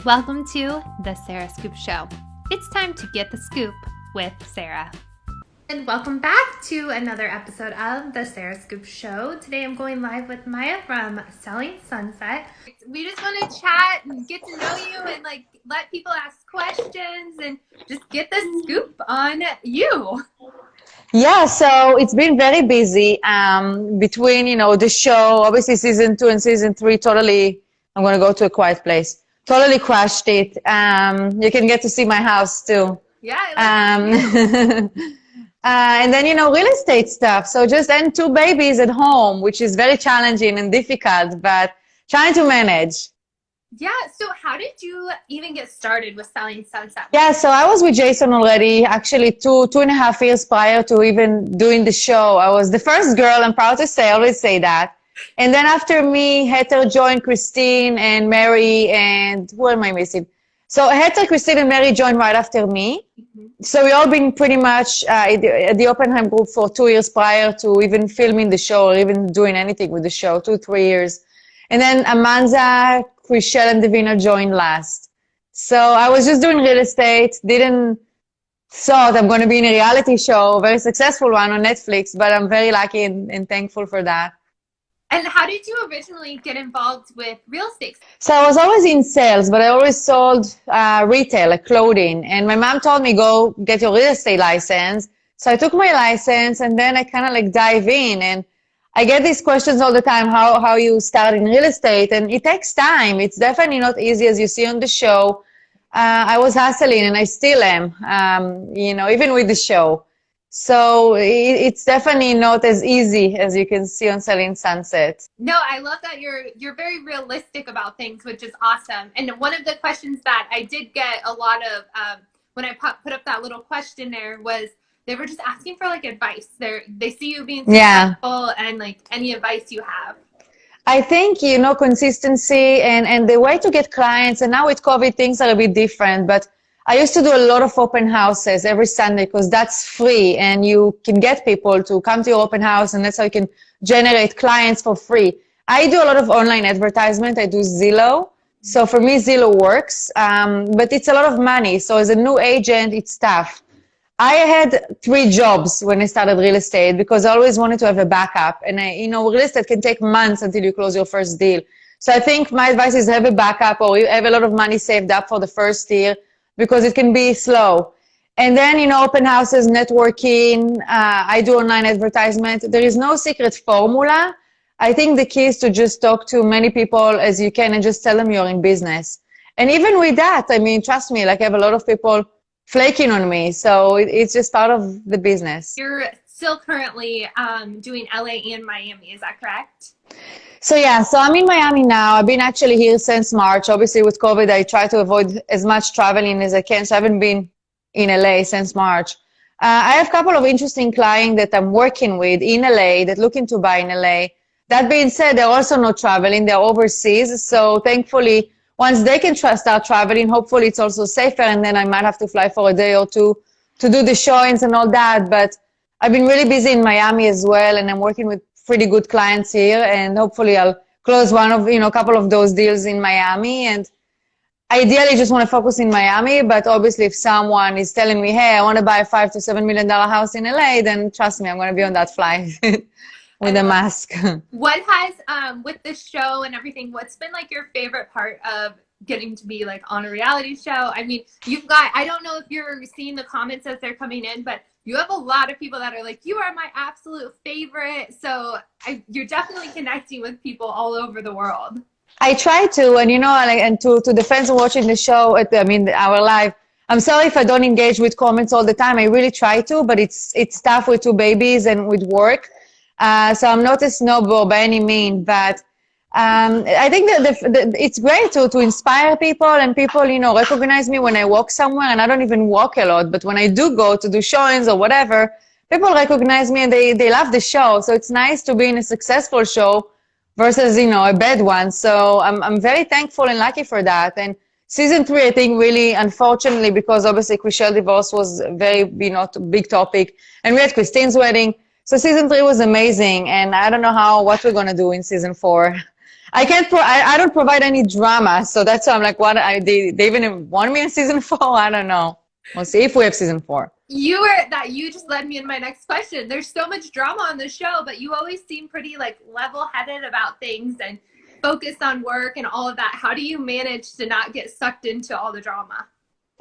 Welcome to the Sarah Scoop Show. It's time to get the scoop with Sarah. And welcome back to another episode of the Sarah Scoop Show. Today I'm going live with Maya from Selling Sunset. We just want to chat and get to know you and let people ask questions and just get the scoop on you. Yeah, so it's been very busy between, the show, obviously season 2 and season 3, totally, I'm going to go to a quiet place, totally crushed it. You can get to see my house too. Yeah. And then, real estate stuff. So and 2 babies at home, which is very challenging and difficult, but trying to manage. Yeah, so how did you even get started with Selling Sunset? Yeah, so I was with Jason already, actually 2.5 years prior to even doing the show. I was the first girl, I'm proud to say, I always say that. And then after me, Heather joined, Christine and Mary, and who am I missing? So Heather, Christine, and Mary joined right after me. Mm-hmm. So we all been pretty much at the Oppenheim group for 2 years prior to even filming the show or even doing anything with the show, 2-3 years. And then Amanza, Chriselle, and Davina joined last. So I was just doing real estate, didn't thought I'm going to be in a reality show, a very successful one on Netflix, but I'm very lucky and thankful for that. And how did you originally get involved with real estate? So I was always in sales, but I always sold retail, like clothing. And my mom told me, go get your real estate license. So I took my license and then I kind of dive in. And I get these questions all the time, how you start in real estate. And it takes time. It's definitely not easy as you see on the show. I was hustling and I still am, even with the show. So it's definitely not as easy as you can see on Selling Sunset. No, I love that you're very realistic about things, which is awesome. And one of the questions that I did get a lot of when I put up that little questionnaire was they were just asking for advice. They see you being successful and any advice you have. I think, consistency and the way to get clients, and now with COVID things are a bit different, but I used to do a lot of open houses every Sunday because that's free and you can get people to come to your open house and that's how you can generate clients for free. I do a lot of online advertisement. I do Zillow. So for me, Zillow works, but it's a lot of money. So as a new agent, it's tough. I had 3 jobs when I started real estate because I always wanted to have a backup. And real estate can take months until you close your first deal. So I think my advice is have a backup or you have a lot of money saved up for the first year, because it can be slow. And then, open houses, networking, I do online advertisement. There is no secret formula. I think the key is to just talk to many people as you can and just tell them you're in business. And even with that, trust me, I have a lot of people flaking on me. So it's just part of the business. You're still currently doing LA and Miami, is that correct? So I'm in Miami now. I've been actually here since March. Obviously with COVID, I try to avoid as much traveling as I can. So I haven't been in LA since March. I have a couple of interesting clients that I'm working with in LA that looking to buy in LA. That being said, they're also not traveling. They're overseas. So thankfully, once they can start traveling, hopefully it's also safer. And then I might have to fly for a day or two to do the showings and all that. But I've been really busy in Miami as well. And I'm working with pretty good clients here, and hopefully I'll close a couple of those deals in Miami. And ideally just want to focus in Miami, but obviously if someone is telling me, hey, I want to buy a $5 to $7 million house in LA, then trust me, I'm going to be on that flight with a mask. What has, with this show and everything, what's been your favorite part of getting to be on a reality show? You've got, I don't know if you're seeing the comments as they're coming in, but you have a lot of people that are you are my absolute favorite. So you're definitely connecting with people all over the world. I try to, and and to the fans watching the show, our live, I'm sorry if I don't engage with comments all the time. I really try to, but it's tough with 2 babies and with work. So I'm not a snob by any means, but I think that it's great to inspire people, and people, recognize me when I walk somewhere, and I don't even walk a lot, but when I do go to do showings or whatever, people recognize me and they love the show. So it's nice to be in a successful show versus, a bad one. So I'm very thankful and lucky for that. And season 3, I think really, unfortunately, because obviously Chriselle divorce was very, big topic, and we had Christine's wedding. So season 3 was amazing. And I don't know what we're going to do in season 4. I can't. I don't provide any drama, so that's why I'm like, what? They even want me in season 4. I don't know. We'll see if we have season 4. You just led me in my next question. There's so much drama on the show, but you always seem pretty like level-headed about things and focused on work and all of that. How do you manage to not get sucked into all the drama?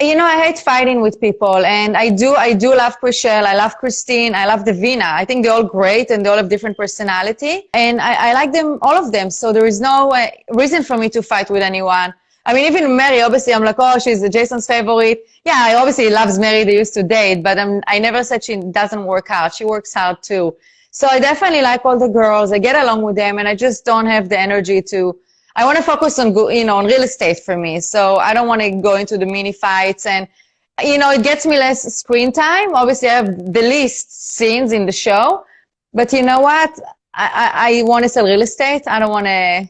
You know, I hate fighting with people, and I do love Chriselle, I love Christine, I love Davina. I think they're all great, and they all have different personality, and I like them, all of them. So there is no reason for me to fight with anyone. I mean, even Mary, obviously, I'm like, oh, she's Jason's favorite. Yeah, I obviously loves Mary. They used to date, but I never said she doesn't work hard. She works hard too. So I definitely like all the girls. I get along with them, and I just don't have the energy to. I want to focus on, on real estate for me. So I don't want to go into the mini fights, and, it gets me less screen time. Obviously, I have the least scenes in the show, but you know what? I want to sell real estate. I don't want to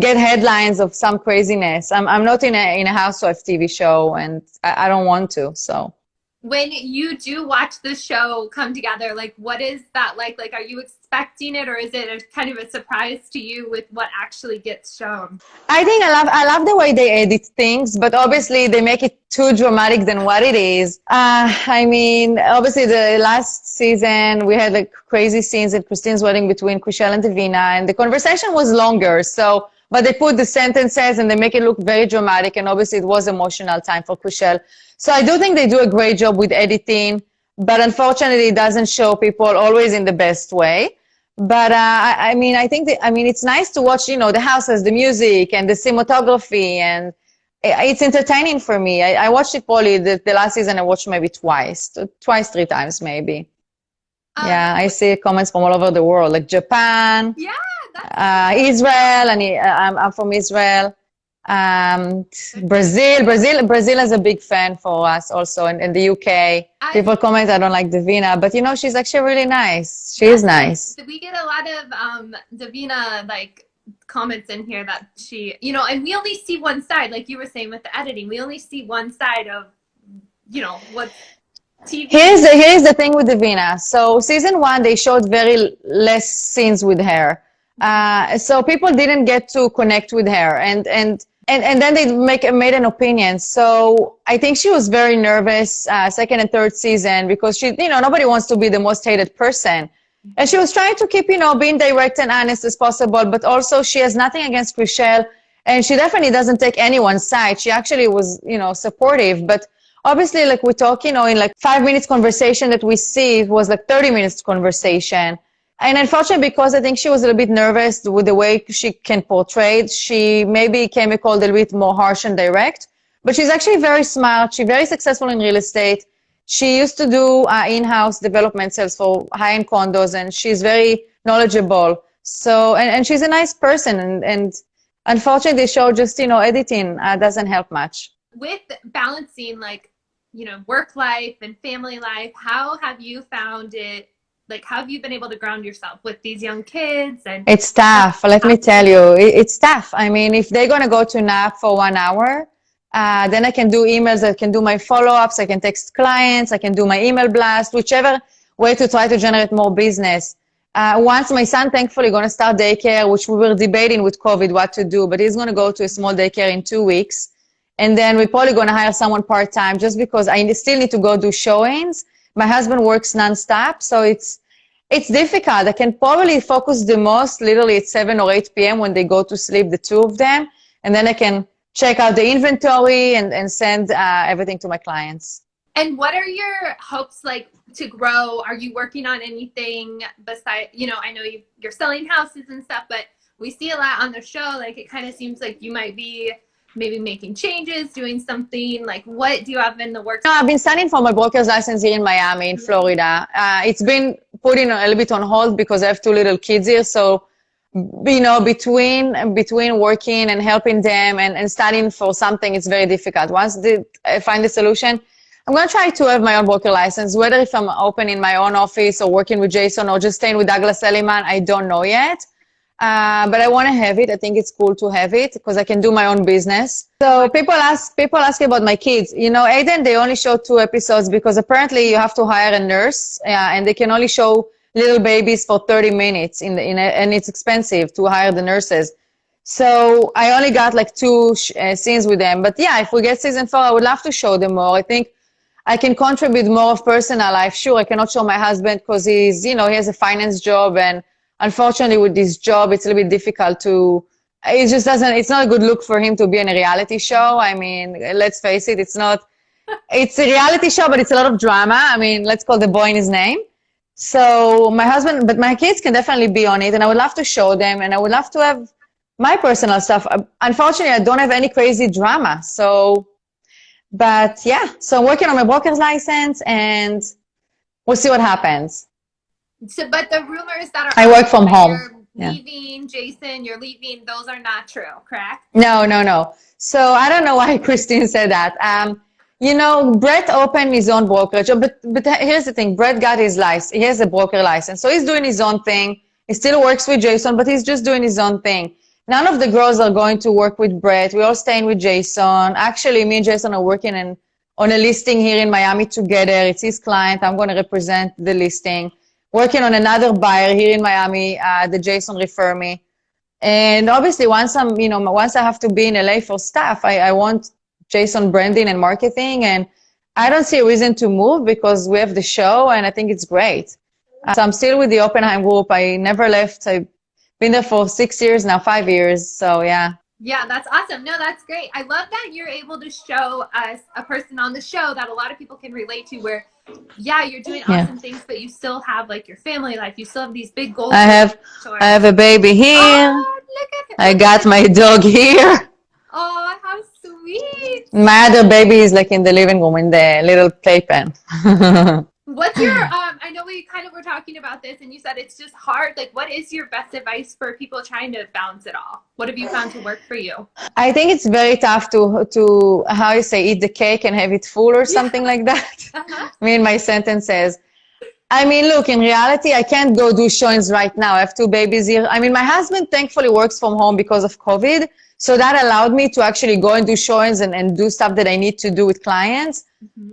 get headlines of some craziness. I'm not in a housewife TV show, and I don't want to. So when you do watch the show come together, like what is that like? Like, are you expecting it, or is it a kind of a surprise to you with what actually gets shown? I think I love the way they edit things, but obviously they make it too dramatic than what it is. I mean, obviously the last season we had like crazy scenes at Christine's wedding between Chriselle and Davina, and the conversation was longer. So, but they put the sentences and they make it look very dramatic, and obviously it was emotional time for Chriselle. So I do think they do a great job with editing, but unfortunately it doesn't show people always in the best way. But I mean, it's nice to watch, the houses, the music, and the cinematography, and it's entertaining for me. I watched it probably the last season. I watched maybe twice, 3 times maybe. Yeah, I see comments from all over the world, like Japan, Israel, and I'm from Israel. Brazil is a big fan for us also, in the UK. People comment I don't like Davina, but she's actually really nice. She is nice. We get a lot of Davina like comments in here that she, and we only see one side, like you were saying with the editing. We only see one side of, what's TV. Here's the thing with Davina. So season 1, they showed very less scenes with her. So people didn't get to connect with her, and then they made an opinion. So I think she was very nervous, second and third season, because she, nobody wants to be the most hated person. And she was trying to keep, being direct and honest as possible, but also she has nothing against Chriselle, and she definitely doesn't take anyone's side. She actually was, supportive, but obviously, like we talk, in like 5 minutes conversation that we see, it was like 30 minutes conversation. And unfortunately, because I think she was a little bit nervous with the way she can portray it, she maybe came across a little bit more harsh and direct. But she's actually very smart. She's very successful in real estate. She used to do in-house development sales for high-end condos, and she's very knowledgeable. So, and she's a nice person. And unfortunately, the show just, editing doesn't help much. With balancing, like, work life and family life, how have you found it? Like, how have you been able to ground yourself with these young kids? And it's tough. Let me tell you, it's tough. I mean, if they're going to go to nap for 1 hour, then I can do emails, I can do my follow-ups, I can text clients, I can do my email blast, whichever way to try to generate more business. Once my son, thankfully, going to start daycare, which we were debating with COVID what to do, but he's going to go to a small daycare in 2 weeks. And then we're probably going to hire someone part-time just because I still need to go do showings. My husband works nonstop, so it's difficult. I can probably focus the most literally at 7 or 8 p.m. when they go to sleep, the two of them, and then I can check out the inventory and send everything to my clients. And what are your hopes like to grow? Are you working on anything besides, I know you're selling houses and stuff, but we see a lot on the show. Like, it kind of seems like you might be maybe making changes, doing something. Like, what do you have in the works? I've been studying for my broker's license here in Miami, in Florida. It's been put in a little bit on hold because I have 2 little kids here. So, between working and helping them and studying for something, it's very difficult. Once I find the solution, I'm going to try to have my own broker license, whether if I'm opening my own office or working with Jason or just staying with Douglas Elliman, I don't know yet. But I want to have it. I think it's cool to have it because I can do my own business. So people ask about my kids. Aiden, they only show 2 episodes because apparently you have to hire a nurse, and they can only show little babies for 30 minutes and it's expensive to hire the nurses. So I only got like two scenes with them. But yeah, if we get season 4, I would love to show them more. I think I can contribute more of personal life. Sure, I cannot show my husband because he's, he has a finance job. And unfortunately with this job, it's a little bit difficult it just doesn't, it's not a good look for him to be in a reality show. I mean, let's face it, it's a reality show, but it's a lot of drama. I mean, let's call the boy in his name. So my husband, but my kids can definitely be on it, and I would love to show them, and I would love to have my personal stuff. Unfortunately, I don't have any crazy drama. But yeah, so I'm working on my broker's license, and we'll see what happens. So, but the rumors that I work from home. You're leaving, Jason, you're leaving, those are not true, correct? No. So I don't know why Christine said that. Brett opened his own brokerage, but here's the thing. Brett got his license. He has a broker license. So he's doing his own thing. He still works with Jason, but he's just doing his own thing. None of the girls are going to work with Brett. We're all staying with Jason. Actually, me and Jason are working on a listing here in Miami together. It's his client. I'm going to represent the listing. Working on another buyer here in Miami that Jason referred me. And obviously, once I have to be in LA for staff, I want Jason branding and marketing, and I don't see a reason to move because we have the show, and I think it's great. So I'm still with the Oppenheim group. I never left. I've been there for 6 years now, 5 years. So yeah. Yeah, that's awesome. No, that's great. I love that you're able to show us a person on the show that a lot of people can relate to, where, yeah, you're doing awesome things, but you still have like your family life. You still have these big goals. I have a baby here. Oh, look at him. I got my dog here. Oh, how sweet. My other baby is like in the living room in the little playpen. What's your, I know we kind of were talking about this and you said it's just hard. Like, what is your best advice for people trying to balance it all? What have you found to work for you? I think it's very tough to how you say, eat the cake and have it full or something like that. I mean, my sentence says, I mean, look, in reality, I can't go do showings right now. I have 2 babies here. I mean, my husband thankfully works from home because of COVID. So that allowed me to actually go and do showings and do stuff that I need to do with clients.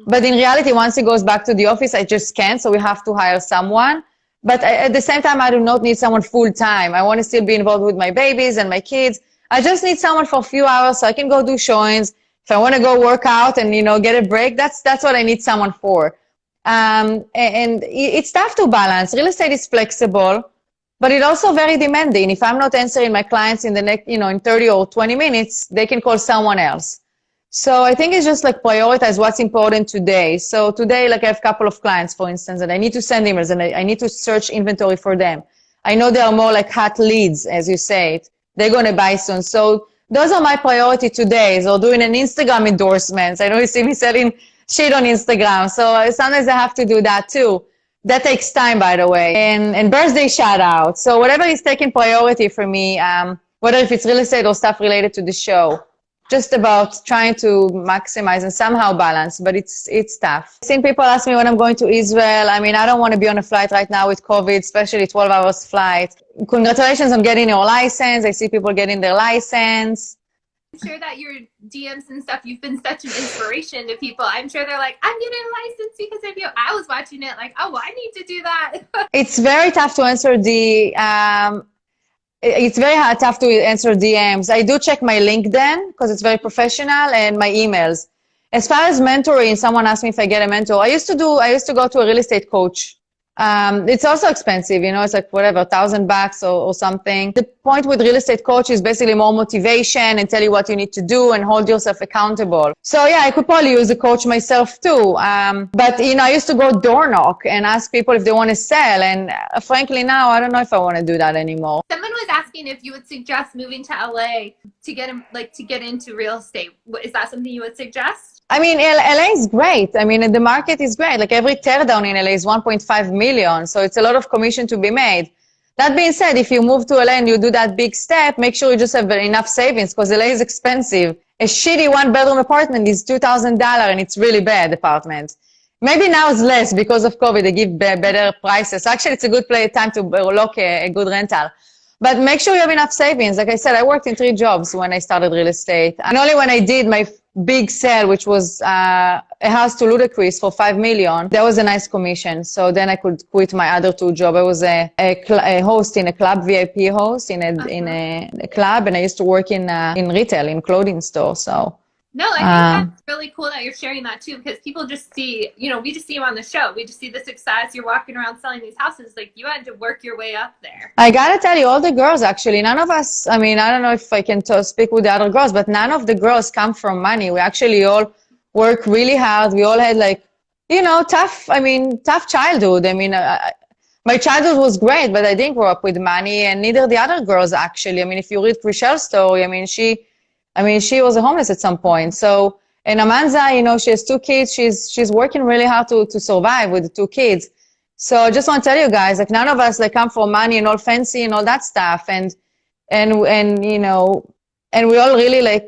But in reality, once he goes back to the office, I just can't. So we have to hire someone. But at the same time, I do not need someone full time. I want to still be involved with my babies and my kids. I just need someone for a few hours so I can go do showings. If I want to go work out and, get a break, that's what I need someone for. And it's tough to balance. Real estate is flexible, but it's also very demanding. If I'm not answering my clients in the next, in 30 or 20 minutes, they can call someone else. So I think it's just like prioritize what's important today. So today, like I have a couple of clients, for instance, and I need to send emails and I need to search inventory for them. I know they are more like hot leads, as you say it. They're going to buy soon. So those are my priority today. So doing an Instagram endorsements. I know you see me selling shit on Instagram. So sometimes I have to do that too. That takes time, by the way. And birthday shout out. So whatever is taking priority for me, whether if it's real estate or stuff related to the show, just about trying to maximize and somehow balance, but it's tough. I've seen people ask me when I'm going to Israel. I mean, I don't want to be on a flight right now with COVID, especially 12 hours flight. Congratulations on getting your license. I see people getting their license. I'm sure that your DMs and stuff, you've been such an inspiration to people. I'm sure they're like, I'm getting a license because of you. I was watching it like, oh, well, I need to do that. It's very tough to answer it's very tough to answer DMs. I do check my LinkedIn because it's very professional and my emails. As far as mentoring, someone asked me if I get a mentor. I used to go to a real estate coach. It's also expensive, it's like whatever, $1,000 or something. The point with real estate coach is basically more motivation and tell you what you need to do and hold yourself accountable. So yeah, I could probably use a coach myself too. But I used to go door knock and ask people if they want to sell. And frankly, now I don't know if I want to do that anymore. Someone was asking if you would suggest moving to LA to get into real estate. Is that something you would suggest? I mean, LA is great. I mean, the market is great. Like every teardown in LA is 1.5 million. So it's a lot of commission to be made. That being said, if you move to LA and you do that big step, make sure you just have enough savings because LA is expensive. A shitty 1-bedroom apartment is $2,000 and it's really bad apartment. Maybe now it's less because of COVID. They give better prices. Actually, it's a good time to lock a good rental. But make sure you have enough savings. Like I said, I worked in 3 jobs when I started real estate. And only when I did, big sale, which was a house to Ludacris for $5 million. That was a nice commission. So then I could quit my other two jobs. I was a host in a club, VIP host in a club, and I used to work in retail, in clothing store. So. No, I think that's really cool that you're sharing that too, because people just see, we just see you on the show. We just see the success. You're walking around selling these houses. Like, you had to work your way up there. I gotta tell you, all the girls actually, none of us, I mean, I don't know if I can speak with the other girls, but none of the girls come from money. We actually all work really hard. We all had tough childhood. I mean, my childhood was great, but I didn't grow up with money, and neither the other girls actually. I mean, if you read Chrishelle's story, she was a homeless at some point. So, and Amanza, she has two kids. She's working really hard to survive with the two kids. So I just want to tell you guys, like, none of us come from money and all fancy and all that stuff. And we all really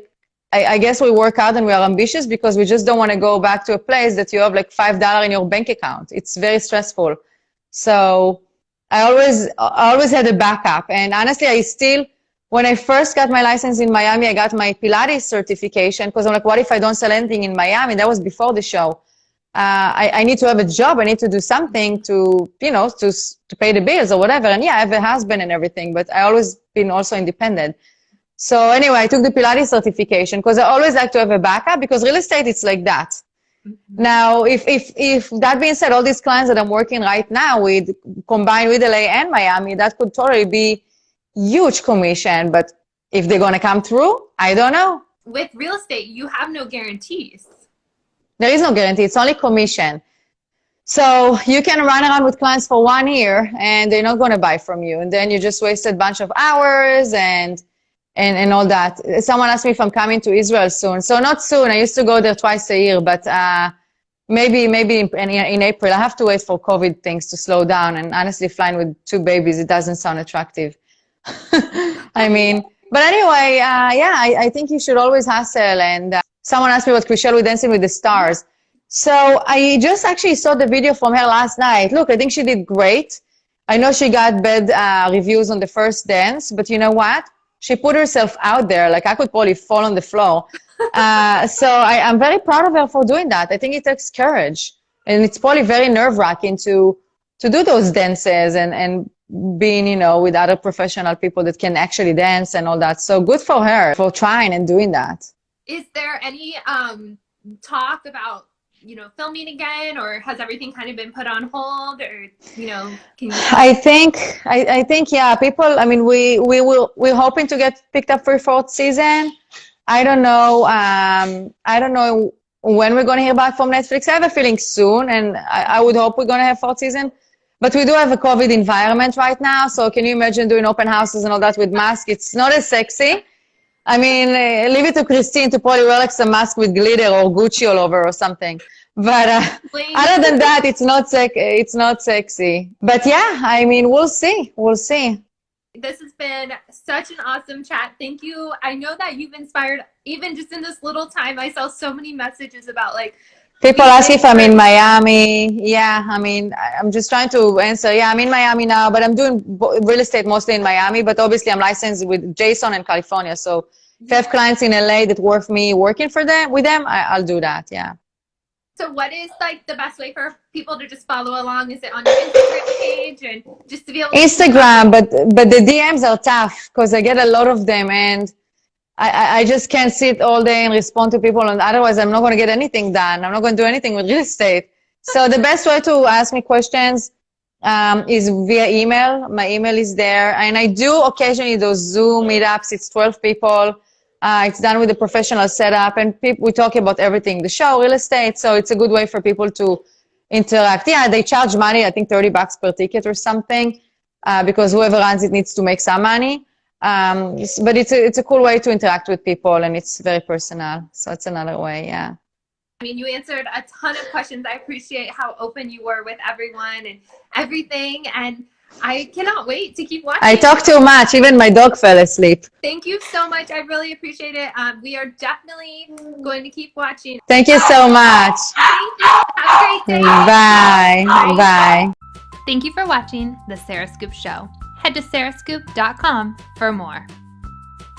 I guess we work hard and we are ambitious because we just don't want to go back to a place that you have like $5 in your bank account. It's very stressful. So I always had a backup. And honestly, when I first got my license in Miami, I got my Pilates certification because I'm like, what if I don't sell anything in Miami? That was before the show. I need to have a job. I need to do something to pay the bills or whatever. And yeah, I have a husband and everything, but I always been also independent. So anyway, I took the Pilates certification because I always like to have a backup because real estate, it's like that. Mm-hmm. Now, if that being said, all these clients that I'm working right now with, combined with LA and Miami, that could totally be huge commission, but if they're going to come through, I don't know. With real estate, you have no guarantees. There is no guarantee. It's only commission. So you can run around with clients for 1 year and they're not going to buy from you. And then you just wasted a bunch of hours and all that. Someone asked me if I'm coming to Israel soon. So not soon. I used to go there twice a year, but maybe in April. I have to wait for COVID things to slow down. And honestly, flying with 2 babies, it doesn't sound attractive. I mean, but anyway, I think you should always hustle. And someone asked me what Chrishell with Dancing with the Stars. So I just actually saw the video from her last night. Look, I think she did great. I know she got bad reviews on the first dance, but you know what? She put herself out there. Like, I could probably fall on the floor. So I'm very proud of her for doing that. I think it takes courage, and it's probably very nerve-wracking to do those dances and being, with other professional people that can actually dance and all that. So good for her for trying and doing that. Is there any talk about, filming again, or has everything kind of been put on hold, or, can you? I think, yeah, people, I mean, we're hoping to get picked up for a 4th season. I don't know when we're going to hear back from Netflix. I have a feeling soon, and I would hope we're going to have 4th season. But we do have a COVID environment right now. So can you imagine doing open houses and all that with masks? It's not as sexy. I mean, leave it to Christine to probably wear like some mask with glitter or Gucci all over or something. But other than that, it's not sexy. But yeah, I mean, we'll see. This has been such an awesome chat. Thank you. I know that you've inspired, even just in this little time, I saw so many messages about people ask if I'm in Miami. Yeah, I mean, I'm just trying to answer. Yeah, I'm in Miami now, but I'm doing real estate mostly in Miami. But obviously, I'm licensed with Jason in California. So if I have clients in LA that work me working with them, I'll do that. Yeah. So what is the best way for people to just follow along? Is it on your Instagram page and just to be able to Instagram? But the DMs are tough because I get a lot of them, and I just can't sit all day and respond to people, and otherwise I'm not going to get anything done. I'm not going to do anything with real estate. So the best way to ask me questions is via email. My email is there, and I do occasionally those Zoom meetups. It's 12 people. It's done with a professional setup, and we talk about everything, the show, real estate. So it's a good way for people to interact. Yeah, they charge money, I think $30 per ticket or something, because whoever runs it needs to make some money. But it's a cool way to interact with people, and it's very personal. So it's another way, yeah. I mean, you answered a ton of questions. I appreciate how open you were with everyone and everything. And I cannot wait to keep watching. I talk too much. Even my dog fell asleep. Thank you so much. I really appreciate it. We are definitely going to keep watching. Thank you so much. Thank you. Have a great day. Bye. Bye. Thank you for watching The Sarah Scoop Show. Head to sarahscoop.com for more.